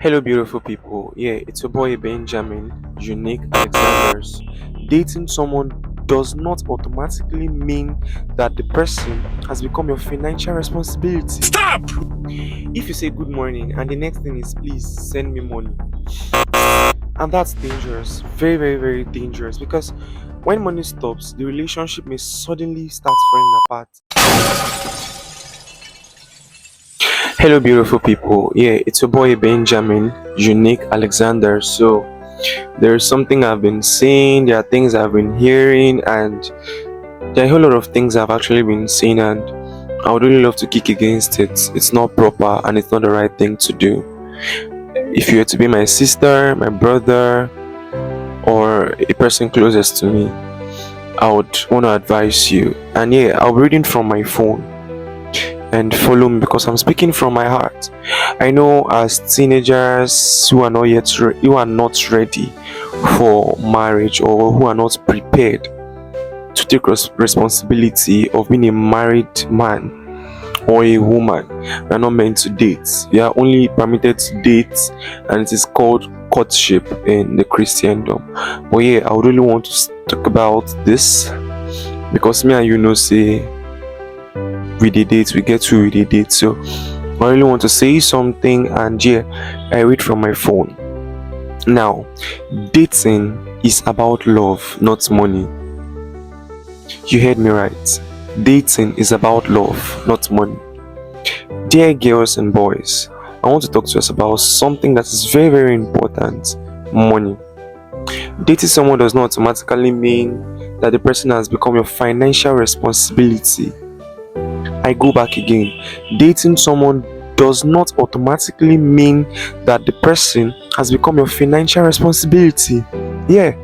Hello, beautiful people. Yeah, it's your boy Benjamin, Unique Alexander's. Dating someone does not automatically mean that the person has become your financial responsibility. Stop! If you say good morning and the next thing is please send me money, and that's dangerous, very, very, very dangerous because when money stops, the relationship may suddenly start falling apart. Hello, beautiful people. Yeah, it's your boy Benjamin, Unique Alexander. So, there's something I've been seeing, there are things I've been hearing, and there are a whole lot of things I've actually been seeing, and I would really love to kick against it. It's not proper and it's not the right thing to do. If you were to be my sister, my brother, or a person closest to me, I would want to advise you. And yeah, I'll be reading from my phone and follow me because I'm speaking from my heart. I know as teenagers who are not yet who are not ready for marriage or who are not prepared to take responsibility of being a married man or a woman, we are not meant to date. We are only permitted to date, and it is called courtship in the Christendom. But yeah, I would really want to talk about this because me and you know say we date, we get to we date. So I really want to say something, and yeah, I read from my phone. Now, dating is about love, not money. You heard me right. Dating is about love, not money. Dear girls and boys, I want to talk to us about something that is very, very important: money. Dating someone does not automatically mean that the person has become your financial responsibility. I go back again. Dating someone does not automatically mean that the person has become your financial responsibility. Yeah.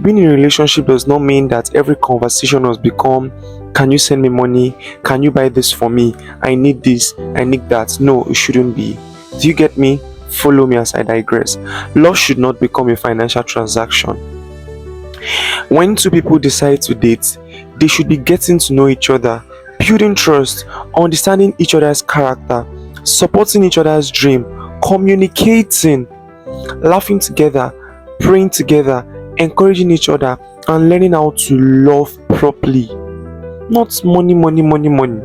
Being in a relationship does not mean that every conversation must become, can you send me money? Can you buy this for me? I need this, I need that. No, it shouldn't be. Do you get me? Follow me as I digress. Love should not become a financial transaction. When two people decide to date, they should be getting to know each other, building trust, understanding each other's character, supporting each other's dream, communicating, laughing together, praying together, encouraging each other, and learning how to love properly. Not money, money, money, money.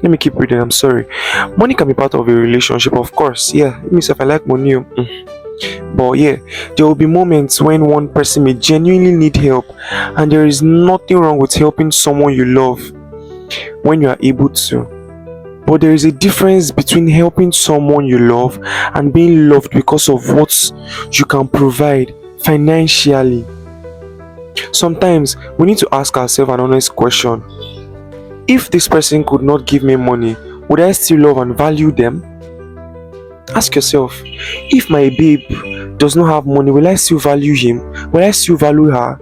Let me keep reading. I'm sorry. Money can be part of a relationship, of course. Yeah, me if I like money. But yeah, there will be moments when one person may genuinely need help, and there is nothing wrong with helping someone you love when you are able to. But there is a difference between helping someone you love and being loved because of what you can provide financially. Sometimes we need to ask ourselves an honest question: if this person could not give me money, would I still love and value them? Ask yourself, if my babe does not have money, will I still value him? Will I still value her?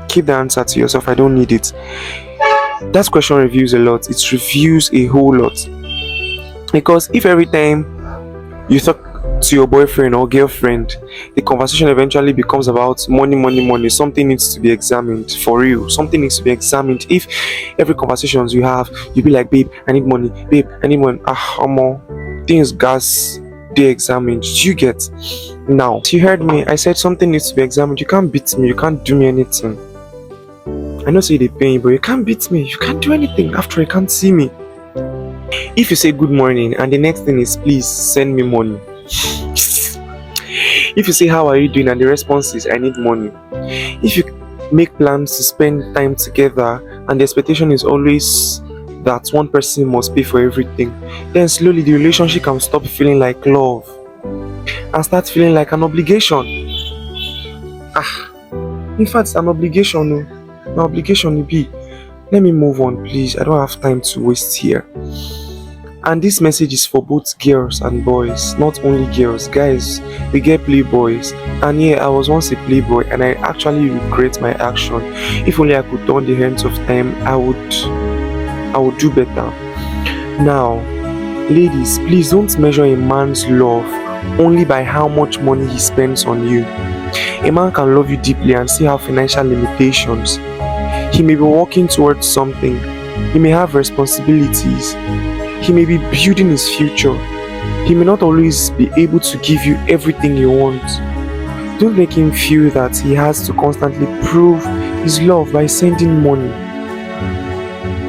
Keep the answer to yourself. I don't need it. That question reveals a lot. It reveals a whole lot. Because if every time you talk to your boyfriend or girlfriend, the conversation eventually becomes about money, money, money, something needs to be examined for real. Something needs to be examined. If every conversations you have, you be like, babe, I need money, babe, I need money. Things gas they examined. You get now. You heard me. I said something needs to be examined. You can't beat me. You can't do me anything. I know say they pay, but you can't beat me. You can't do anything after you can't see me. If you say good morning and the next thing is please send me money. If you say how are you doing and the response is I need money. If you make plans to spend time together and the expectation is always that one person must pay for everything, then slowly the relationship can stop feeling like love and start feeling like an obligation. In fact, an obligation. No, an obligation will be. Let me move on, please. I don't have time to waste here. And this message is for both girls and boys, not only girls. Guys, we get playboys, and yeah, I was once a playboy and I actually regret my action. If only I could turn the hands of time, I would do better. Now, ladies, please don't measure a man's love only by how much money he spends on you. A man can love you deeply and still have financial limitations. He may be working towards something. He may have responsibilities. He may be building his future. He may not always be able to give you everything you want. Don't make him feel that he has to constantly prove his love by sending money.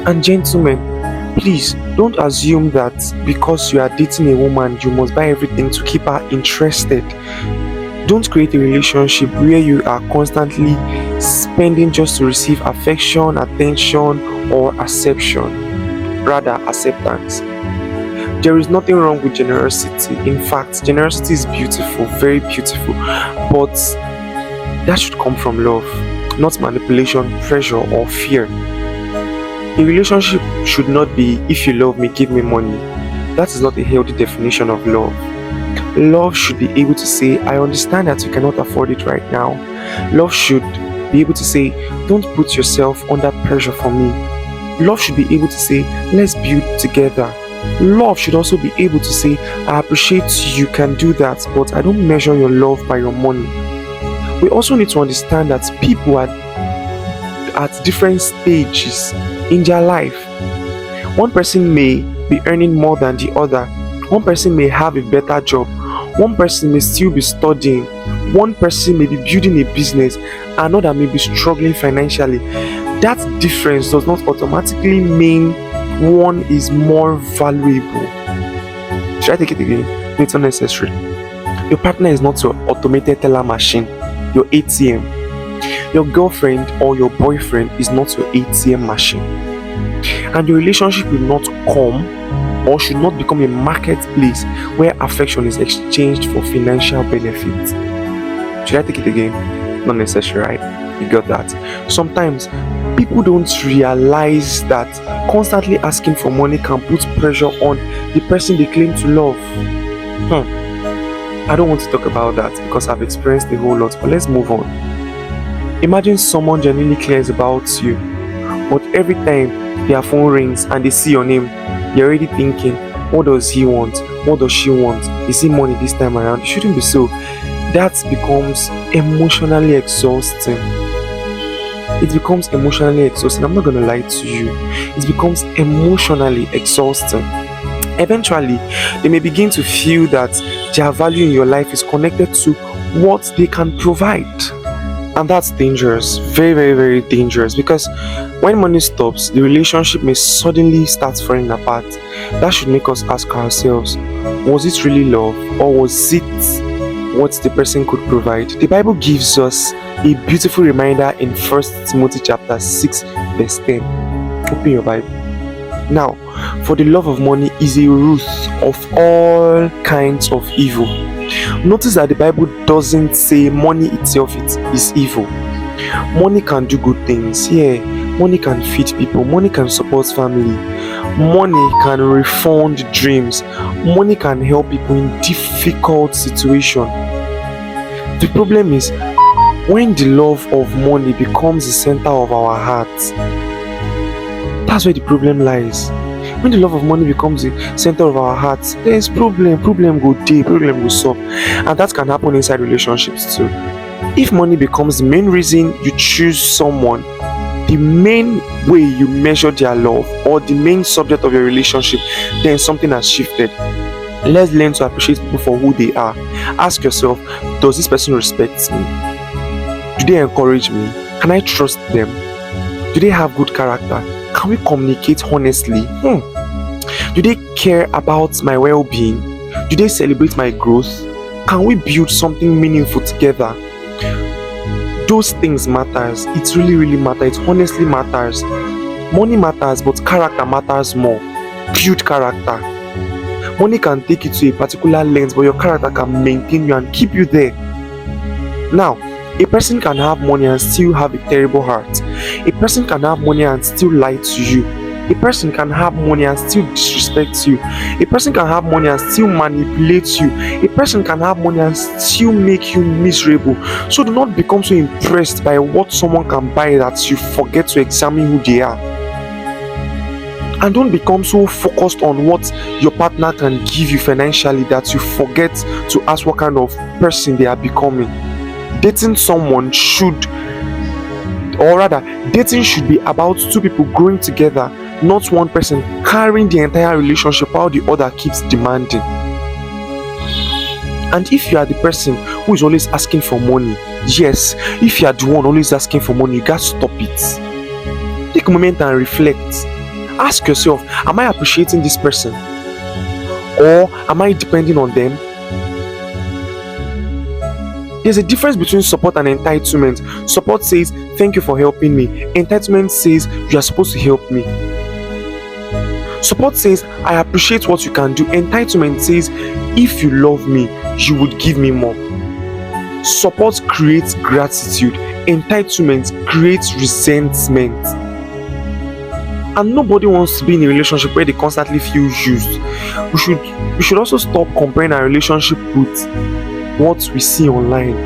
And gentlemen, please don't assume that because you are dating a woman, you must buy everything to keep her interested. Don't create a relationship where you are constantly spending just to receive affection, attention, or acceptance. Rather, acceptance. There is nothing wrong with generosity. In fact, generosity is beautiful, very beautiful. But that should come from love, not manipulation, pressure, or fear. A relationship should not be, if you love me, give me money. That is not a healthy definition of love. Love should be able to say, I understand that you cannot afford it right now. Love should be able to say, don't put yourself under pressure for me. Love should be able to say, let's build together. Love should also be able to say, I appreciate you can do that, but I don't measure your love by your money. We also need to understand that people are at different stages in their life. One person may be earning more than the other. One person may have a better job. One person may still be studying. One person may be building a business. Another may be struggling financially. That difference does not automatically mean one is more valuable. Should I take it again? No, it's unnecessary. Your partner is not your automated teller machine, your ATM. Your girlfriend or your boyfriend is not your ATM machine. And your relationship will not come or should not become a marketplace where affection is exchanged for financial benefit. Should I take it again? Not necessary, right? You got that. Sometimes people don't realize that constantly asking for money can put pressure on the person they claim to love. I don't want to talk about that because I've experienced a whole lot, but let's move on. Imagine someone genuinely cares about you, but every time their phone rings and they see your name, you're already thinking, what does he want? What does she want? Is he money this time around? It shouldn't be so. That becomes emotionally exhausting. It becomes emotionally exhausting. I'm not going to lie to you. It becomes emotionally exhausting. Eventually, they may begin to feel that their value in your life is connected to what they can provide. And that's dangerous, very, very, very dangerous, because when money stops, the relationship may suddenly start falling apart. That should make us ask ourselves, was it really love, or was it what the person could provide? The Bible gives us a beautiful reminder in 1 Timothy chapter 6 verse 10. Open your Bible. Now, for the love of money is a root of all kinds of evil. Notice that the Bible doesn't say money itself is evil. Money can do good things. Yeah, money can feed people. Money can support family. Money can refund dreams. Money can help people in difficult situations. The problem is when the love of money becomes the center of our hearts. That's where the problem lies. When the love of money becomes the center of our hearts, there is problem go deep, problem will solve. And that can happen inside relationships too. If money becomes the main reason you choose someone, the main way you measure their love, or the main subject of your relationship, then something has shifted. Let's learn to appreciate people for who they are. Ask yourself, does this person respect me? Do they encourage me? Can I trust them? Do they have good character? Can we communicate honestly? Do they care about my well-being? Do they celebrate my growth? Can we build something meaningful together? Those things matters. It really, really matters. It honestly matters. Money matters, but character matters more. Build character. Money can take you to a particular length, but your character can maintain you and keep you there. Now, a person can have money and still have a terrible heart. A person can have money and still lie to you. A person can have money and still disrespect you. A person can have money and still manipulate you. A person can have money and still make you miserable. So do not become so impressed by what someone can buy that you forget to examine who they are. And don't become so focused on what your partner can give you financially that you forget to ask what kind of person they are becoming. Dating someone should be about two people growing together, not one person carrying the entire relationship while the other keeps demanding. And if you are the person who is always asking for money, yes, if you are the one always asking for money, you got to stop it. Take a moment and reflect. Ask yourself, am I appreciating this person? Or am I depending on them? There's a difference between support and entitlement. Support says, thank you for helping me. Entitlement says, you are supposed to help me. Support says, I appreciate what you can do. Entitlement says, if you love me, you would give me more. Support creates gratitude. Entitlement creates resentment. And nobody wants to be in a relationship where they constantly feel used. We should also stop comparing our relationship with what we see online.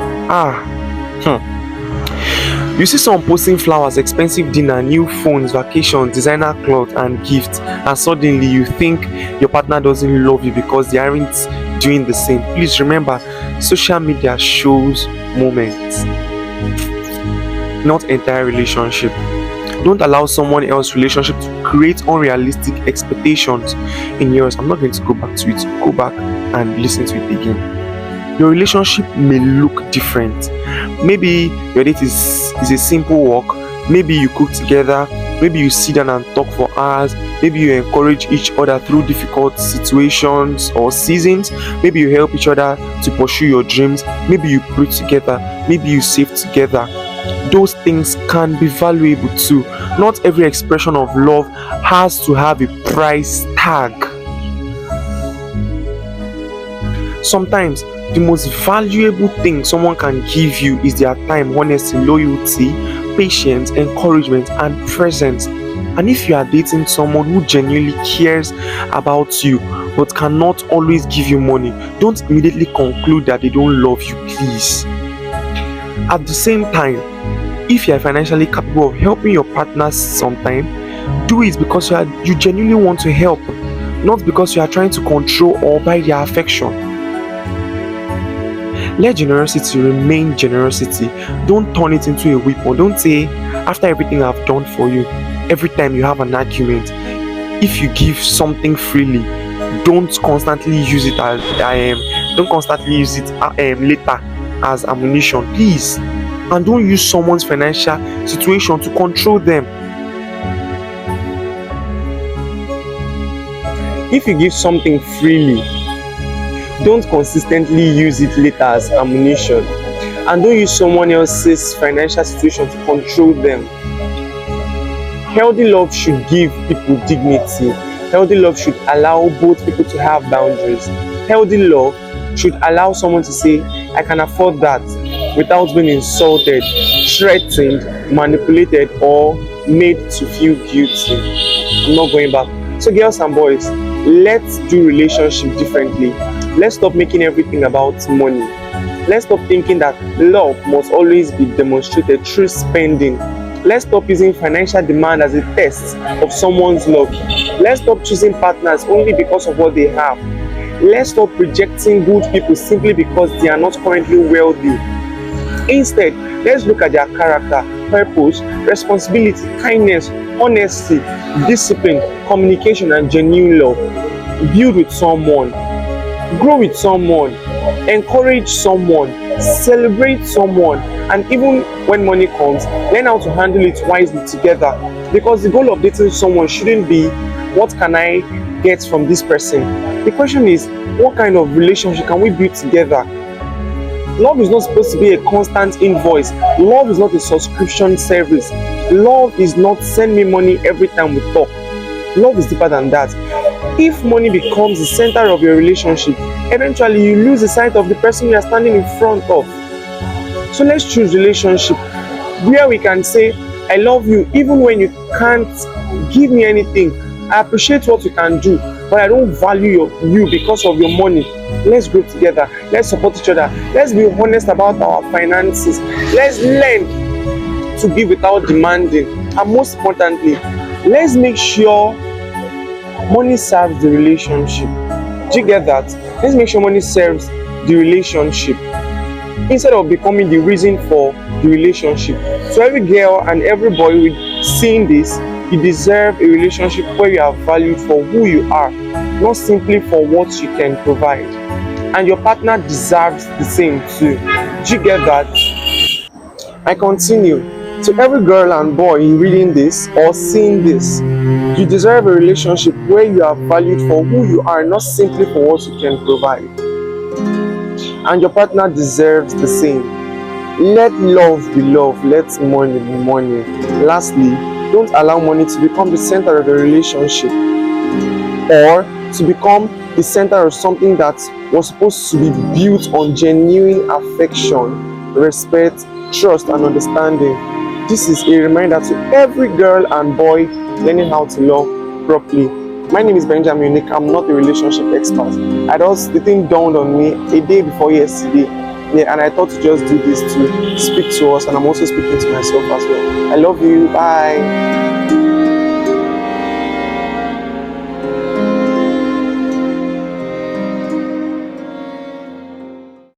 You see someone posting flowers, expensive dinner, new phones, vacations, designer clothes and gifts, and suddenly you think your partner doesn't love you because they aren't doing the same. Please remember, social media shows moments, not entire relationship. Don't allow someone else's relationship to create unrealistic expectations in yours. I'm not going to go back to it. Go back and listen to it again. Your relationship may look different. Maybe your date is a simple walk. Maybe you cook together. Maybe you sit down and talk for hours. Maybe you encourage each other through difficult situations or seasons. Maybe you help each other to pursue your dreams. Maybe you pray together. Maybe you save together. Those things can be valuable too. Not every expression of love has to have a price tag. Sometimes the most valuable thing someone can give you is their time, honesty, loyalty, patience, encouragement, and presence. And if you are dating someone who genuinely cares about you but cannot always give you money, don't immediately conclude that they don't love you, please. At the same time, if you are financially capable of helping your partner sometime, do it because you genuinely want to help, not because you are trying to control or buy their affection. Let generosity remain generosity. Don't turn it into a weapon. Don't say, after everything I've done for you, every time you have an argument, if you give something freely, don't constantly use it as later as ammunition, please. And don't use someone's financial situation to control them. If you give something freely, don't consistently use it later as ammunition. And don't use someone else's financial situation to control them. Healthy love should give people dignity. Healthy love should allow both people to have boundaries. Healthy love should allow someone to say, I can afford that, without being insulted, threatened, manipulated, or made to feel guilty. I'm not going back. So girls and boys, let's do relationship differently. Let's stop making everything about money. Let's stop thinking that love must always be demonstrated through spending. Let's stop using financial demand as a test of someone's love. Let's stop choosing partners only because of what they have. Let's stop rejecting good people simply because they are not currently wealthy. Instead, let's look at their character, purpose, responsibility, kindness, honesty, discipline, communication, and genuine love. Build with someone, grow with someone, encourage someone, celebrate someone, and even when money comes, learn how to handle it wisely together. Because the goal of dating someone shouldn't be, what can I get from this person? The question is, what kind of relationship can we build together? Love is not supposed to be a constant invoice. Love is not a subscription service. Love is not send me money every time we talk. Love is deeper than that. If money becomes the center of your relationship, eventually you lose the sight of the person you are standing in front of. So let's choose relationship where we can say, I love you even when you can't give me anything. I appreciate what you can do, but I don't value you because of your money. Let's grow together. Let's support each other. Let's be honest about our finances. Let's learn to give without demanding. And most importantly, let's make sure money serves the relationship. Do you get that? Let's make sure money serves the relationship instead of becoming the reason for the relationship. So every girl and every boy with seeing this, you deserve a relationship where you are valued for who you are, not simply for what you can provide. and your partner deserves the same too. Do you get that? I continue. To every girl and boy reading this or seeing this, you deserve a relationship where you are valued for who you are, not simply for what you can provide. And your partner deserves the same. Let love be love, let money be money. Lastly, don't allow money to become the center of the relationship, or to become the center of something that was supposed to be built on genuine affection, respect, trust, and understanding. This is a reminder to every girl and boy learning how to love properly. My name is Benjamin Nick. I'm not a relationship expert. The thing dawned on me a day before yesterday. Yeah, and I thought to just do this to speak to us, and I'm also speaking to myself as well. I love you. Bye.